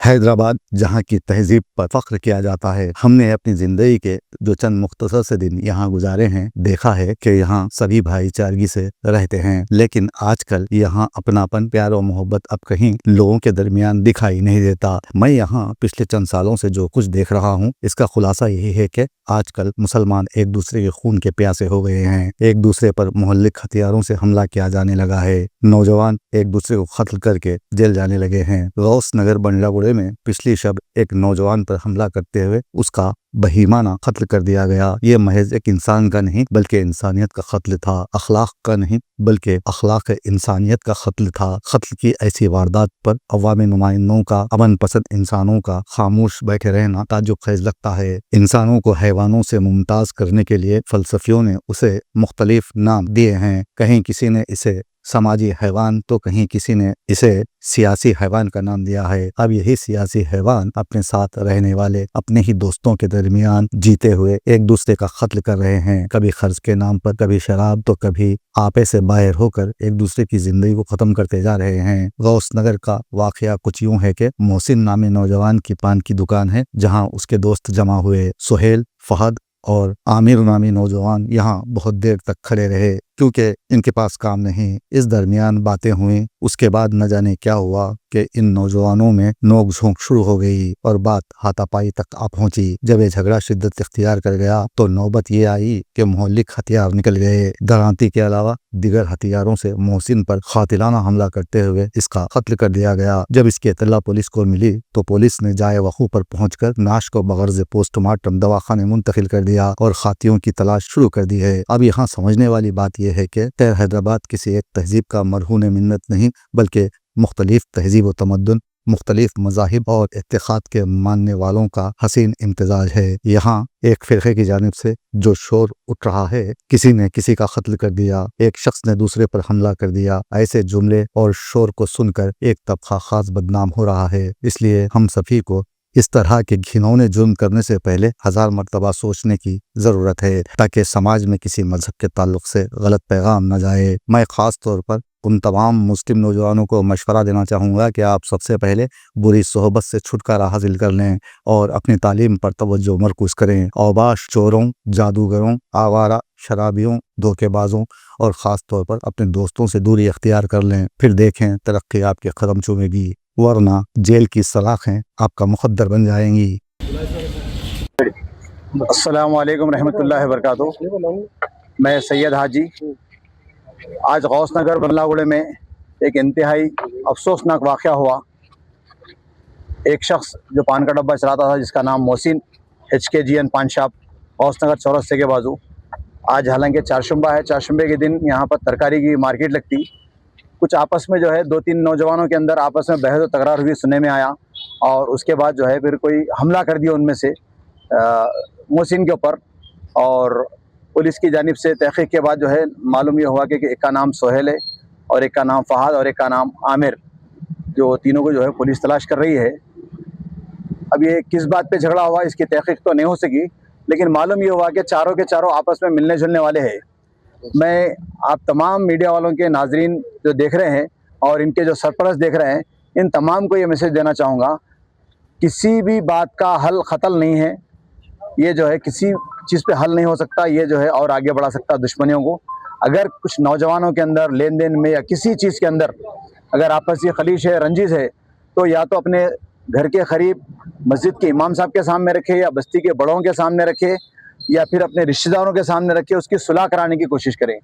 حیدرآباد جہاں کی تہذیب پر فخر کیا جاتا ہے۔ ہم نے اپنی زندگی کے جو چند مختصر سے دن یہاں گزارے ہیں، دیکھا ہے کہ یہاں سبھی بھائی چارگی سے رہتے ہیں، لیکن آج کل یہاں اپناپن، پیار و محبت اب کہیں لوگوں کے درمیان دکھائی نہیں دیتا۔ میں یہاں پچھلے چند سالوں سے جو کچھ دیکھ رہا ہوں، اس کا خلاصہ یہی ہے کہ آج کل مسلمان ایک دوسرے کے خون کے پیاسے ہو گئے ہیں، ایک دوسرے پر مہلک ہتھیاروں سے حملہ کیا جانے لگا ہے، نوجوان ایک دوسرے کو قتل کر کے جیل جانے لگے ہیں۔ غوث نگر بنڈلہ گڑھے میں پچھلی شب ایک نوجوان پر حملہ کرتے ہوئے اس کا بہیمانہ قتل کر دیا گیا۔ یہ محض ایک انسان کا نہیں بلکہ انسانیت کا قتل تھا، اخلاق کا نہیں بلکہ اخلاق انسانیت کا قتل تھا۔ قتل کی ایسی واردات پر عوامی نمائندوں کا، امن پسند انسانوں کا خاموش بیٹھے رہنا تعجب خیز لگتا ہے۔ انسانوں کو حیوانوں سے ممتاز کرنے کے لیے فلسفیوں نے اسے مختلف نام دیے ہیں، کہیں کسی نے اسے سماجی حیوان تو کہیں کسی نے اسے سیاسی حیوان کا نام دیا ہے۔ اب یہی سیاسی حیوان اپنے ساتھ رہنے والے اپنے ہی دوستوں کے درمیان جیتے ہوئے ایک دوسرے کا قتل کر رہے ہیں، کبھی قرض کے نام پر، کبھی شراب تو کبھی آپے سے باہر ہو کر ایک دوسرے کی زندگی کو ختم کرتے جا رہے ہیں۔ غوث نگر کا واقعہ کچھ یوں ہے کہ محسن نامی نوجوان کی پان کی دکان ہے، جہاں اس کے دوست جمع ہوئے۔ سہیل، فہد اور عامر نامی نوجوان یہاں بہت دیر تک کھڑے رہے کیونکہ ان کے پاس کام نہیں۔ اس درمیان باتیں ہوئیں، اس کے بعد نہ جانے کیا ہوا کہ ان نوجوانوں میں نوک جھونک شروع ہو گئی اور بات ہاتھا پائی تک آ پہنچی۔ جب یہ جھگڑا شدت اختیار کر گیا تو نوبت یہ آئی کہ مہلک ہتھیار نکل گئے۔ درانتی کے علاوہ دیگر ہتھیاروں سے محسن پر قاتلانہ حملہ کرتے ہوئے اس کا قتل کر دیا گیا۔ جب اس کی اطلاع پولیس کو ملی تو پولیس نے جائے وقوع پر پہنچ کر نعش کو بغرض پوسٹ مارٹم دواخانے منتقل کر دیا اور قاتلوں کی تلاش شروع کر دی ہے۔ اب یہاں سمجھنے والی بات یہ ہے کہ حیدرآباد کسی ایک تہذیب کا مرہون منت نہیں بلکہ مختلف تہذیب و تمدن، مختلف مذاہب اور اعتقاد کے ماننے والوں کا حسین امتزاج ہے۔ یہاں ایک فرقے کی جانب سے جو شور اٹھ رہا ہے، کسی نے کسی کا قتل کر دیا، ایک شخص نے دوسرے پر حملہ کر دیا، ایسے جملے اور شور کو سن کر ایک طبقہ خاص بدنام ہو رہا ہے۔ اس لیے ہم سبھی کو اس طرح کے گھنونے جرم کرنے سے پہلے 1000 مرتبہ سوچنے کی ضرورت ہے تاکہ سماج میں کسی مذہب کے تعلق سے غلط پیغام نہ جائے۔ میں خاص طور پر ان تمام مسلم نوجوانوں کو مشورہ دینا چاہوں گا کہ آپ سب سے پہلے بری صحبت سے چھٹکارا حاصل کر لیں اور اپنی تعلیم پر توجہ مرکوز کریں۔ اوباش، چوروں، جادوگروں، آوارہ شرابیوں، دھوکے بازوں اور خاص طور پر اپنے دوستوں سے دوری اختیار کر لیں، پھر دیکھیں ترقی آپ کے قدم چومے گی، ورنہ جیل کی سلاخیں آپ کا مقدر بن جائیں گی۔ السلام علیکم رحمۃ اللہ وبرکاتہ۔ میں سید حاجی آج غوث نگر بنڈلہ گڑھے میں ایک انتہائی افسوسناک واقعہ ہوا۔ ایک شخص جو پان کا ڈبہ چلاتا تھا جس کا نام محسن، HKGN پان شاپ، غوث نگر چورستے کے بازو۔ آج حالانکہ چہارشنبہ ہے، چہارشنبے کے دن یہاں پر ترکاری کی مارکیٹ لگتی، کچھ آپس میں جو ہے 2-3 نوجوانوں کے اندر آپس میں بحث و تکرار ہوئی سننے میں آیا، اور اس کے بعد جو ہے پھر کوئی حملہ کر دیا ان میں سے محسن کے اوپر، اور پولیس کی جانب سے تحقیق کے بعد جو ہے معلوم یہ ہوا کہ ایک کا نام سہیل ہے اور ایک کا نام فہد اور ایک کا نام عامر، جو تینوں کو جو ہے پولیس تلاش کر رہی ہے۔ اب یہ کس بات پہ جھگڑا ہوا اس کی تحقیق تو نہیں ہو سکی، لیکن معلوم یہ ہوا کہ چاروں کے چاروں آپس میں ملنے جلنے والے ہیں۔ میں آپ تمام میڈیا والوں کے ناظرین جو دیکھ رہے ہیں اور ان کے جو سرپرست دیکھ رہے ہیں، ان تمام کو یہ میسج دینا چاہوں گا، کسی بھی بات کا حل قتل نہیں ہے، یہ جو ہے کسی چیز پہ حل نہیں ہو سکتا، یہ جو ہے اور آگے بڑھا سکتا دشمنیوں کو۔ اگر کچھ نوجوانوں کے اندر لین دین میں یا کسی چیز کے اندر اگر آپسی خلیش ہے، رنجش ہے، تو یا تو اپنے گھر کے قریب مسجد کے امام صاحب کے سامنے رکھے یا بستی کے بڑوں کے سامنے رکھے یا پھر اپنے رشتہ داروں کے سامنے رکھے، اس کی صلح کرانے کی کوشش کریں۔